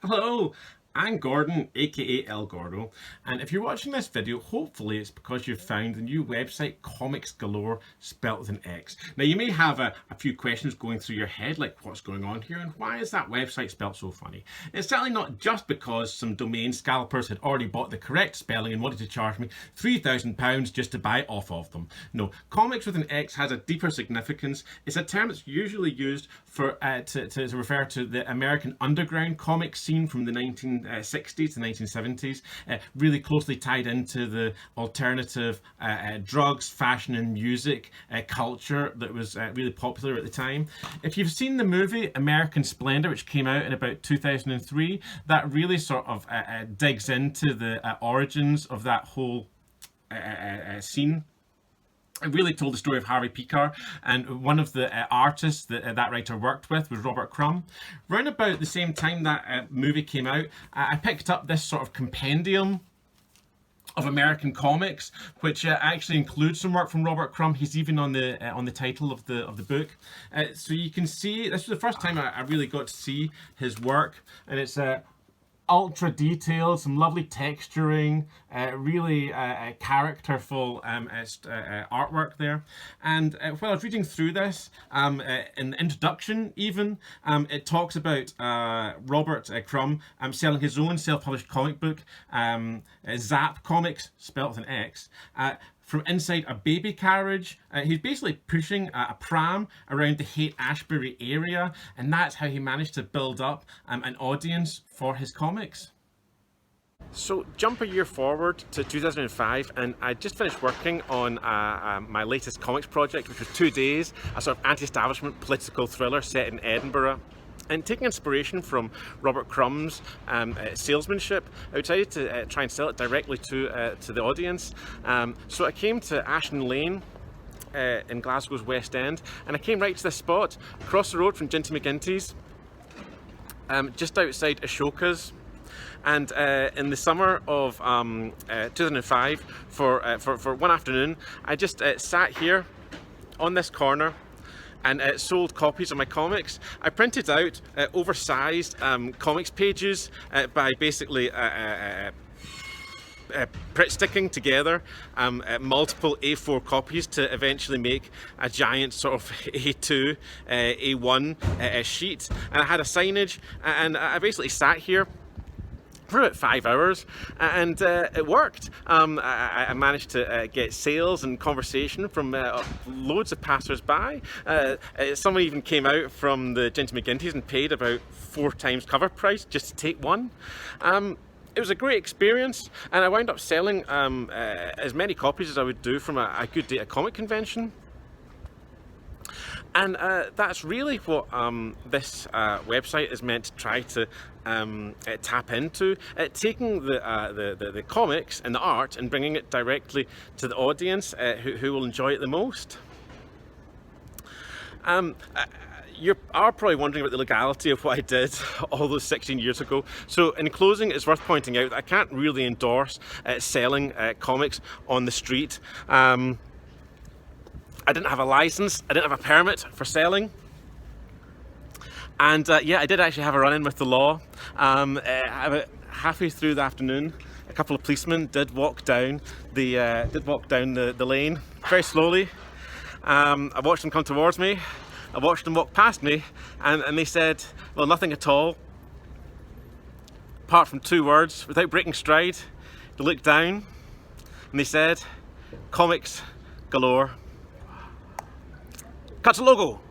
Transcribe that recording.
Hello, I'm Gordon, aka El Gordo, and if you're watching this video, hopefully it's because you've found the new website Comix Galore, spelt with an X. Now you may have a few questions going through your head, like what's going on here and why is that website spelt so funny? It's certainly not just because some domain scalpers had already bought the correct spelling and wanted to charge me £3,000 just to buy off of them. No, Comix with an X has a deeper significance. It's a term that's usually used for to refer to the American underground comic scene from the 1960s to 1970s, really closely tied into the alternative drugs, fashion and music culture that was really popular at the time. If you've seen the movie American Splendor, which came out in about 2003, that really sort of digs into the origins of that whole scene. It really told the story of Harvey Pekar, and one of the artists that that writer worked with was Robert Crumb. Round about the same time that movie came out, I picked up this sort of compendium of American comics, which actually includes some work from Robert Crumb. He's even on the title of the book. So you can see this was the first time I really got to see his work, and it's ultra detailed, some lovely texturing, really characterful artwork there. And while I was reading through this, in the introduction even, it talks about Robert Crumb selling his own self-published comic book, Zap Comics, spelled with an X, from inside a baby carriage. He's basically pushing a pram around the Haight-Ashbury area, and that's how he managed to build up an audience for his comics. So jump a year forward to 2005, and I just finished working on my latest comics project, which was 2 Days, a sort of anti-establishment political thriller set in Edinburgh. And taking inspiration from Robert Crumb's salesmanship, I decided to try and sell it directly to the audience. So I came to Ashton Lane in Glasgow's West End, and I came right to this spot, across the road from Ginty McGinty's, just outside Ashoka's. And in the summer of 2005, for one afternoon, I just sat here on this corner and sold copies of my comics. I printed out oversized comics pages by basically sticking together multiple A4 copies to eventually make a giant sort of A2, A1 sheet. And I had a signage, and I basically sat here for about 5 hours, and it worked. I managed to get sales and conversation from loads of passers-by. Someone even came out from the Ginty McGinty's and paid about 4 times cover price just to take one. It was a great experience, and I wound up selling as many copies as I would do from a good day at comic convention. And that's really what this website is meant to try to tap into, taking the comics and the art and bringing it directly to the audience who will enjoy it the most. You are probably wondering about the legality of what I did all those 16 years ago. So in closing, it's worth pointing out that I can't really endorse selling comics on the street. I didn't have a license, I didn't have a permit for selling. And yeah, I did actually have a run-in with the law. About halfway through the afternoon, a couple of policemen did walk down the lane very slowly. I watched them come towards me, I watched them walk past me, and they said, well, nothing at all, apart from 2 words, without breaking stride. They looked down and they said, Comix Galore. Cut the logo.